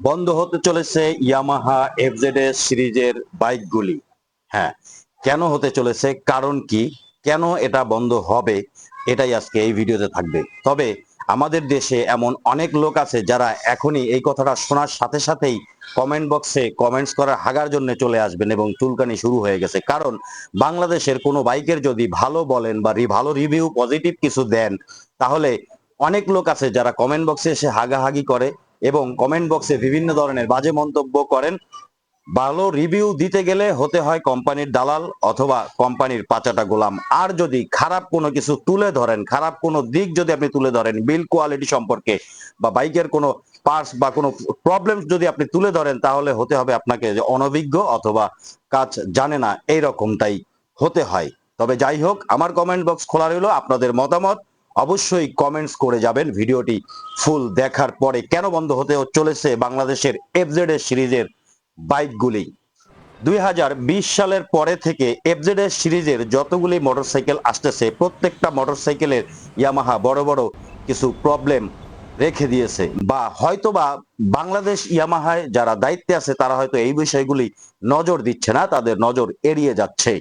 বন্ধ হতে চলেছে ইয়ামাহা এফজেডএস সিরিজের বাইকগুলি। হ্যাঁ, কেন হতে চলেছে, কারণ কি, কেন এটা বন্ধ হবে, এটাই আজকে এই ভিডিওতে থাকবে। তবে আমাদের দেশে এমন অনেক লোক আছে যারা এখনই এই কথাটা শোনার সাথে সাথেই কমেন্ট বক্সে কমেন্টস করার হাগার জন্য চলে আসবেন এবং চুলকানি শুরু হয়ে গেছে। কারণ বাংলাদেশের কোনো বাইকের যদি ভালো বলেন বা ভালো রিভিউ পজিটিভ কিছু দেন, তাহলে অনেক লোক আছে যারা কমেন্ট বক্সে এসে হাগাহাগি করে এবং কমেন্ট বক্সে বিভিন্ন ধরনের বাজে মন্তব্য করেন। ভালো রিভিউ দিতে গেলে হতে হয় কোম্পানির দালাল অথবা কোম্পানির পাচাটা গোলাম। আর যদি খারাপ কোনো কিছু তুলে ধরেন, খারাপ কোনো দিক যদি আপনি তুলে ধরেন বিল্ড কোয়ালিটি সম্পর্কে বা বাইকের কোনো পার্টস বা কোনো প্রবলেম যদি আপনি তুলে ধরেন, তাহলে হতে হবে আপনাকে যে অনভিজ্ঞ অথবা কাজ জানে না, এই রকমটাই হতে হয়। তবে যাই হোক, আমার কমেন্ট বক্স খোলা রইল, আপনাদের মতামত অবশ্যই কমেন্টস করে যাবেন ভিডিওটি ফুল দেখার পরে। কেন বন্ধ হতে চলেছে বাংলাদেশের এফজেড সিরিজের বাইকগুলি? 2020 সালের পরে থেকে এফজেডএস সিরিজের যতগুলি মোটরসাইকেল আসতেছে, প্রত্যেকটা মোটরসাইকেলের ইয়ামাহা বড় বড় কিছু প্রবলেম রেখে দিয়েছে, বা হয়তোবা বাংলাদেশ ইয়ামাহায় যারা দায়িত্বে আছে তারা হয়তো এই বিষয়গুলি নজর দিচ্ছে না, তাদের নজর এড়িয়ে যাচ্ছে।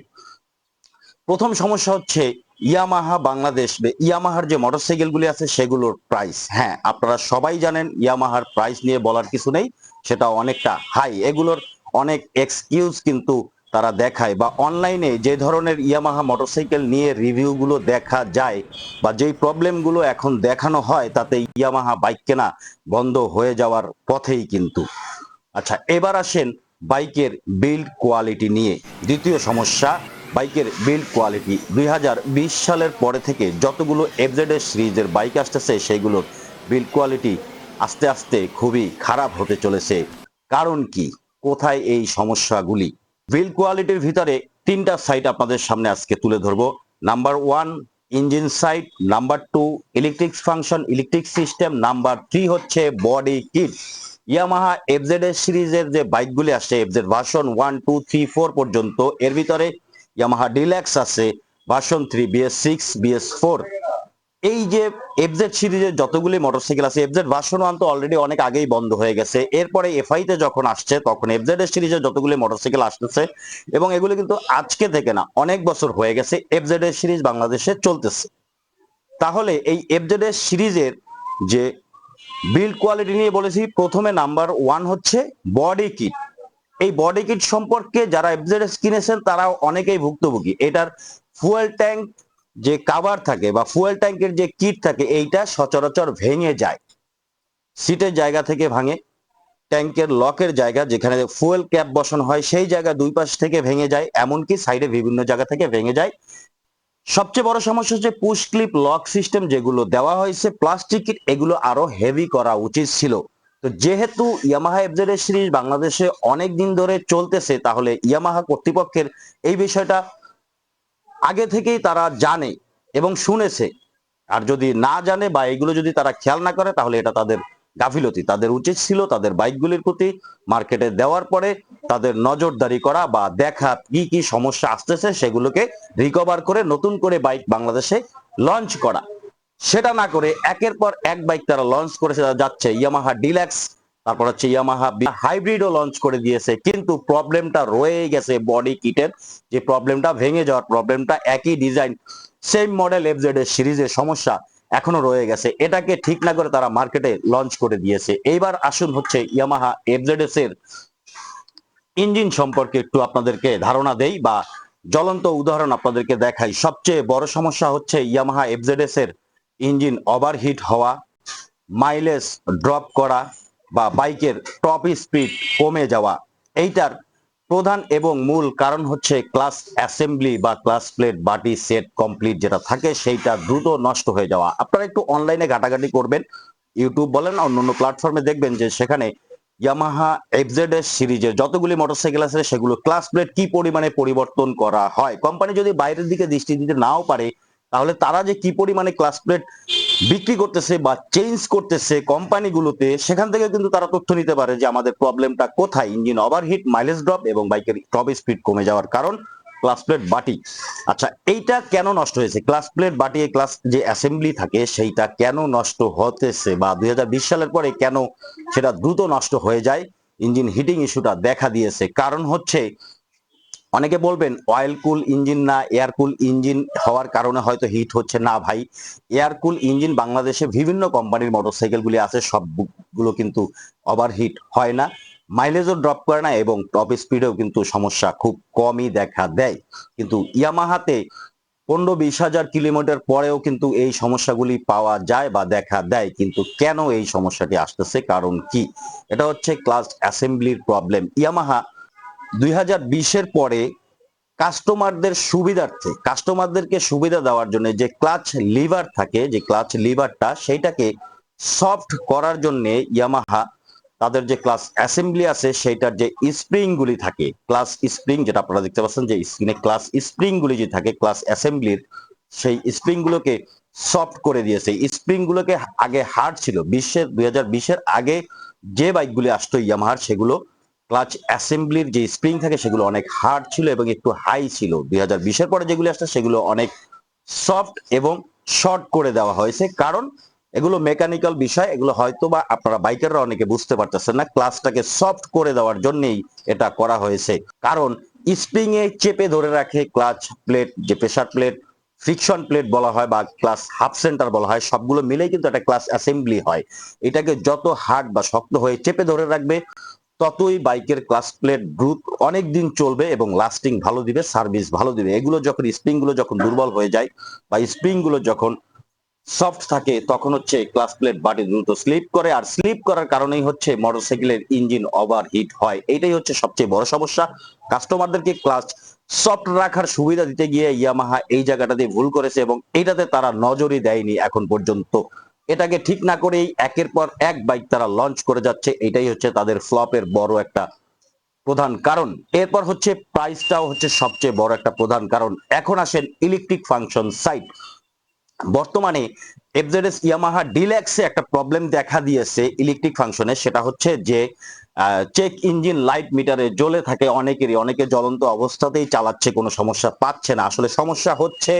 প্রথম সমস্যা হচ্ছে ইয়ামাহা বাংলাদেশ, ইয়ামাহার যে মোটরসাইকেলগুলি আছে সেগুলোর প্রাইস। হ্যাঁ, আপনারা সবাই জানেন ইয়ামাহার প্রাইস নিয়ে বলার কিছু নেই, সেটা অনেকটা হাই। এগুলোর অনেক এক্সকিউজ কিন্তু তারা দেখায়, বা অনলাইনে যে ধরনের ইয়ামাহা মোটরসাইকেল নিয়ে রিভিউগুলো দেখা যায় বা যেই প্রবলেমগুলো এখন দেখানো হয়, তাতে ইয়ামাহা বাইক কেনা বন্ধ হয়ে যাওয়ার পথেই কিন্তু। আচ্ছা, এবার আসেন বাইকের বিল্ড কোয়ালিটি নিয়ে। দ্বিতীয় সমস্যা, বাইকের বিল্ড কোয়ালিটি। 2020 সালের পরে থেকে যতগুলো এফজেডএস সিরিজের বাইক আসতেছে সেগুলোর বিল্ড কোয়ালিটি আস্তে আস্তে খুবই খারাপ হতে চলেছে। কারণ কি, কোথায় এই সমস্যাগুলি? বিল্ড কোয়ালিটির ভিতরে তিনটা সাইড আপনাদের সামনে আজকে তুলে ধরবো। Number one, engine side. Number two, electric function, electric system. Number three হচ্ছে বডি কিট। ইয়ামাহা এফজেড সিরিজের যে বাইকগুলি আসছে, এফজেড ভার্সন 1, 2, 3, 4 পর্যন্ত, এর ভিতরে ইয়ামাহা ডিলাক্স আছে ভার্সন 3, BS6, BS4। এই যে এফজেড সিরিজের যতগুলি মোটরসাইকেল আছে, এফজেড ভার্সন 1 তো অলরেডি অনেক আগেই বন্ধ হয়ে গেছে। এরপরে এফআই তে যখন আসছে, তখন এফজেড সিরিজের যতগুলি মোটরসাইকেল আসতেছে, এবং এগুলো কিন্তু আজকে থেকে না, অনেক বছর হয়ে গেছে এফজেড সিরিজ বাংলাদেশে চলতেছে। তাহলে এই এফজেড সিরিজের যে বিল্ড কোয়ালিটি নিয়ে বলেছি, প্রথমে নাম্বার ওয়ান হচ্ছে বডি কিট। এই বডি কিট সম্পর্কে যারা এফজেডএস কিনেছেন তারা অনেকেই ভুক্তভোগী। এটার ফুয়েল ট্যাঙ্ক যে কাভার থাকে বা ফুয়েল ট্যাঙ্কের যে কিট থাকে, এইটা সচরাচর ভেঙে যায়। সিটের জায়গা থেকে ভাঙে, ট্যাঙ্কের লকের জায়গা যেখানে ফুয়েল ক্যাপ বসানো হয় সেই জায়গা দুই পাশ থেকে ভেঙে যায়, এমনকি সাইডে বিভিন্ন জায়গা থেকে ভেঙে যায়। সবচেয়ে বড় সমস্যা হচ্ছে পুশ ক্লিপ লক সিস্টেম যেগুলো দেওয়া হয়েছে প্লাস্টিক, এগুলো আরো হেভি করা উচিত ছিল। তো যেহেতু ইয়ামাহা এফজেড সিরিজ বাংলাদেশে অনেক দিন ধরে চলতেছে, তাহলে ইয়ামাহা কর্তৃপক্ষের এই বিষয়টা আগে থেকেই তারা জানে এবং শুনেছে। আর যদি না জানে বা এগুলো যদি তারা খেয়াল না করে, তাহলে এটা তাদের গাফিলতি। তাদের উচিত ছিল তাদের বাইকগুলির প্রতি মার্কেটে দেওয়ার পরে তাদের নজরদারি করা বা দেখা কি কি সমস্যা আসতেছে সেগুলোকে রিকভার করে নতুন করে বাইক বাংলাদেশে লঞ্চ করা। সেটা না করে একের পর এক বাইক তারা লঞ্চ করে যাচ্ছে। ইয়ামাহা ডিলাক্স, তারপর হচ্ছে ইয়ামাহা হাইব্রিডও লঞ্চ করে দিয়েছে, কিন্তু প্রবলেমটা রয়ে গেছে বডি কিটের। যে প্রবলেমটা, ভেঙে যাওয়ার প্রবলেমটা, একই ডিজাইন সেম মডেল এফজেড এর সিরিজের সমস্যা এখনো রয়ে গেছে। এটাকে ঠিক না করে তারা মার্কেটে লঞ্চ করে দিয়েছে। এইবার আসুন হচ্ছে ইয়ামাহা এফজেডএস এর ইঞ্জিন সম্পর্কে একটু আপনাদেরকে ধারণা দেই বা জ্বলন্ত উদাহরণ আপনাদেরকে দেখাই। সবচেয়ে বড় সমস্যা হচ্ছে ইয়ামাহা এফজেডএস এর ইঞ্জিন ওভারহিট হওয়া, মাইলেজ ড্রপ করা বা বাইকের টপ স্পিড কমে যাওয়া। এইটার প্রধান এবং মূল কারণ হচ্ছে ক্লাস অ্যাসেম্বলি বা ক্লাস প্লেট বাটি সেট কমপ্লিট যেটা থাকে, সেইটা দ্রুত নষ্ট হয়ে যাওয়া। আপনারা একটু অনলাইনে ঘাটাঘাটি করবেন, ইউটিউব বলেন অন্যান্য প্ল্যাটফর্মে, দেখবেন যে সেখানে ইয়ামাহা এফজেডএস সিরিজের যতগুলি মোটরসাইকেল আছে সেগুলো ক্লাস প্লেট কি পরিমাণে পরিবর্তন করা হয়। কোম্পানি যদি বাইরের দিকে দৃষ্টি দিতে নাও পারে, তাহলে তারা যে কি পরিমাণে ক্লাস প্লেট বিক্রি করতেছে বা চেঞ্জ করতেছে কোম্পানিগুলোতে, সেখান থেকে কিন্তু তারা তথ্য নিতে পারে যে আমাদের প্রবলেমটা কোথায়। ইঞ্জিন ওভারহিট, মাইলেজ ড্রপ এবং বাইকের টপ স্পিড কমে যাওয়ার কারণ ক্লাস প্লেট বাটি। আচ্ছা, এইটা কেন নষ্ট হয়েছে? ক্লাস প্লেট বাটি ক্লাস যে অ্যাসেম্বলি থাকে সেইটা কেন নষ্ট হতেছে, বা 2020 সালের পরে কেন সেটা দ্রুত নষ্ট হয়ে যায়? ইঞ্জিন হিটিং ইস্যুটা দেখা দিয়েছে। কারণ হচ্ছে, অনেকে বলবেন অয়েল কুল ইঞ্জিন না এয়ার কুল ইঞ্জিন হওয়ার কারণে হয়তো হিট হচ্ছে না। ভাই, এয়ার কুল ইঞ্জিন বাংলাদেশে বিভিন্ন কোম্পানির মোটরসাইকেল গুলি আছে, সবগুলো কিন্তু ওভারহিট হয় না, মাইলেজও ড্রপ করে না, এবং টপ স্পিডেও কিন্তু সমস্যা খুব কমই দেখা দেয়। কিন্তু ইয়ামাহাতে 15-20 হাজার কিলোমিটার পরেও কিন্তু এই সমস্যাগুলি পাওয়া যায় বা দেখা দেয়। কিন্তু কেন এই সমস্যাটি আসতেছে, কারণ কি? এটা হচ্ছে ক্লাচ অ্যাসেম্বলির প্রবলেম। ইয়ামাহা 2020-এর পরে কাস্টমারদের সুবিধার্থে, কাস্টমারদেরকে সুবিধা দেওয়ার জন্য যে ক্লাচ লিভার থাকে, যে ক্লাচ লিভারটা সেইটাকে সফট করার জন্য ইয়ামাহা তাদের যে ক্লাস অ্যাসেম্বলি আছে সেইটার যে স্প্রিং গুলি থাকে, ক্লাস স্প্রিং যেটা আপনারা দেখতে পাচ্ছেন যে স্ক্রিনে ক্লাস স্প্রিং গুলি যে থাকে ক্লাস অ্যাসেম্বলির, সেই স্প্রিং গুলোকে সফট করে দিয়েছে। স্প্রিং গুলোকে আগে হার্ড ছিল, 2020-এর আগে যে বাইকগুলি আসতো ইয়ামাহার, সেগুলো ক্লাচ অ্যাসেম্বলির যে স্প্রিং থাকে সেগুলো অনেক হার্ড ছিল এবং একটু হাই ছিল। 2020-এর পরে যেগুলি আসছে সেগুলো অনেক সফট এবং শর্ট করে দেওয়া হয়েছে। কারণ এগুলো মেকানিক্যাল বিষয়, এগুলো হয়তো বা আপনারা বাইকাররা অনেকে বুঝতে পারতেছেন না, ক্লাসটাকে সফট করে দেওয়ার জন্যই এটা করা হয়েছে। কারণ স্প্রিং এ চেপে ধরে রাখে ক্লাচ প্লেট, যে প্রেসার প্লেট, ফ্রিকশন প্লেট বলা হয় বা ক্লাস হাফ সেন্টার বলা হয়, সবগুলো মিলেই কিন্তু একটা ক্লাস অ্যাসেম্বলি হয়। এটাকে যত হার্ড বা শক্ত হয়ে চেপে ধরে রাখবে, ততই বাইকের ক্লাস প্লেট দ্রুত অনেক দিন চলবে এবং লাস্টিং ভালো দিবে, সার্ভিস ভালো দিবে। এগুলো যখন স্প্রিং গুলো যখন দুর্বল হয়ে যায় বা স্প্রিং গুলো যখন সফট থাকে, তখন হচ্ছে ক্লাস প্লেট বাটি দ্রুত স্লিপ করে, আর স্লিপ করার কারণেই হচ্ছে মোটরসাইকেলের ইঞ্জিন ওভারহিট হয়। এটাই হচ্ছে সবচেয়ে বড় সমস্যা। কাস্টমারদেরকে ক্লাস সফট রাখার সুবিধা দিতে গিয়ে ইয়ামাহা এই জায়গাটাতে ভুল করেছে এবং এটাতে তারা নজরই দেয়নি এখন পর্যন্ত। এটাকে ঠিক না করেই একের পর এক বাইক তারা লঞ্চ করে যাচ্ছে, এটাই হচ্ছে তাদের ফ্লপের বড় একটা প্রধান কারণ। এরপর হচ্ছে প্রাইসটাও হচ্ছে সবচেয়ে বড় একটা প্রধান কারণ। এখন আসেন ইলেকট্রিক ফাংশন সাইড। বর্তমানে এফজেডএস ইয়ামাহা ডিলাক্সে একটা প্রবলেম দেখা দিয়েছে ইলেকট্রিক ফাংশনে, সেটা হচ্ছে যে চেক ইঞ্জিন লাইট মিটারে জ্বলে থাকে অনেকেরই, অনেকে জ্বলন্ত অবস্থাতেই চালাচ্ছে, কোনো সমস্যা পাচ্ছে না। আসলে সমস্যা হচ্ছে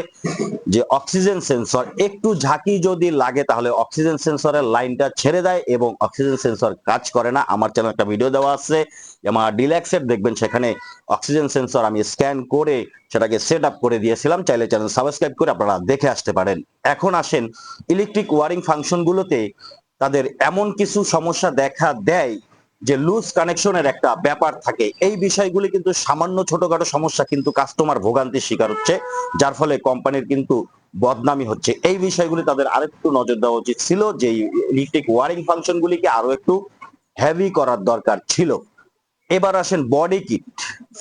যে অক্সিজেন সেন্সর একটু ঝাঁকি যদি লাগে তাহলে অক্সিজেন সেন্সরের লাইনটা ছেড়ে দেয় এবং অক্সিজেন সেন্সর কাজ করে না। আমার চ্যানেলে একটা ভিডিও দেওয়া আছে আমার ডিলাক্সের, দেখবেন সেখানে অক্সিজেন সেন্সর আমি স্ক্যান করে সেটাকে সেট আপ করে দিয়েছিলাম, চাইলে চ্যানেল সাবস্ক্রাইব করে আপনারা দেখে আসতে পারেন। এখন আসেন ইলেকট্রিক ওয়ারিং ফাংশন গুলোতে তাদের এমন কিছু সমস্যা দেখা দেয় যে লুজ কানেকশনের একটা ব্যাপার থাকে। এই বিষয়গুলি কিন্তু সামান্য ছোটখাটো সমস্যা, কিন্তু কাস্টমার ভোগান্তির শিকার হচ্ছে, যার ফলে কোম্পানির কিন্তু বদনামি হচ্ছে। এই বিষয়গুলি তাদের আরেকটু নজর দেওয়া উচিত ছিল, যে ইলেকট্রিক ওয়ারিং ফাংশন গুলিকে আরো একটু হেভি করার দরকার ছিল। এবার আসেন body kit,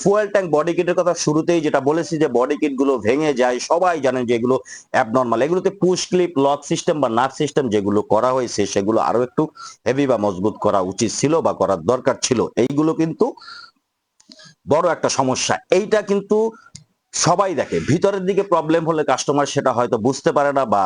fuel tank body কিটের কথা শুরুতেই যেটা বলেছি যে বডি কিট গুলো ভেঙে যায়, সবাই জানেন যে এগুলো অ্যাবনর্মাল। এগুলোতে পুশ ক্লিপ লক সিস্টেম বা নাট সিস্টেম যেগুলো করা হয়েছে সেগুলো আরো একটু হেভি বা মজবুত করা উচিত ছিল বা করার দরকার ছিল। এইগুলো কিন্তু বড় একটা সমস্যা। এইটা কিন্তু সবাই দেখে, ভিতরের দিকে প্রবলেম হলে কাস্টমার সেটা হয়তো বুঝতে পারে না বা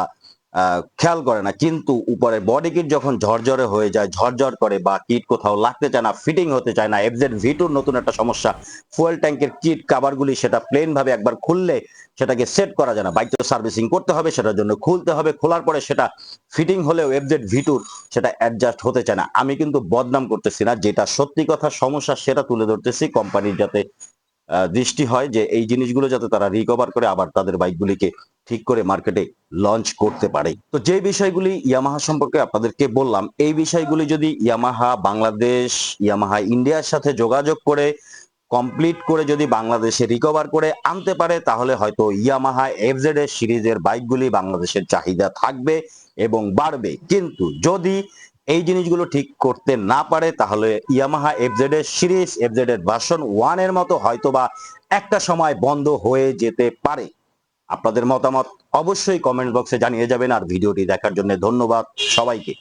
খেয়াল করে না, কিন্তু উপরে বডি কিট যখন ঝরঝরে হয়ে যায়, ঝরঝর করে বা কিট কোথাও লাগতে চায় না, ফিটিং হতে চায় না, এফজেড ভিটুর নতুন একটা সমস্যা, ফুয়েল ট্যাঙ্কের কিট কাভার গুলি সেটা প্লেন ভাবে একবার খুললে সেটাকে সেট করা যায় না, বাইক তো সার্ভিসিং করতে হবে, সেটার জন্য খুলতে হবে, খোলার পরে সেটা ফিটিং হলেও এফজেড ভিটুর সেটা অ্যাডজাস্ট হতে চায় না। আমি কিন্তু বদনাম করতেছি না, যেটা সত্যি কথা সমস্যা সেটা তুলে ধরতেছি, কোম্পানির যাতে দৃষ্টি হয় যে এই জিনিসগুলো যাতে তারা রিকভার করে আবার তাদের বাইকগুলিকে ঠিক করে মার্কেটে লঞ্চ করতে পারে। তো যে বিষয়গুলি ইয়ামাহা সম্পর্কে আপনাদেরকে বললাম, এই বিষয়গুলি যদি ইয়ামাহা বাংলাদেশ, ইয়ামাহা ইন্ডিয়ার সাথে যোগাযোগ করে কমপ্লিট করে যদি বাংলাদেশে রিকভার করে আনতে পারে, তাহলে হয়তো ইয়ামাহা এফজেড এর সিরিজের বাইকগুলি বাংলাদেশের চাহিদা থাকবে এবং বাড়বে। কিন্তু যদি এই জিনিসগুলো ঠিক করতে না পারে, তাহলে ইয়ামাহা এফজেড এর সিরিজ, এফজেড এর ভার্সন 1 এর মতো হয়তোবা একটা সময় বন্ধ হয়ে যেতে পারে। আপনাদের মতামত অবশ্যই কমেন্ট বক্সে জানিয়ে যাবেন, আর ভিডিওটি দেখার জন্য ধন্যবাদ সবাইকে।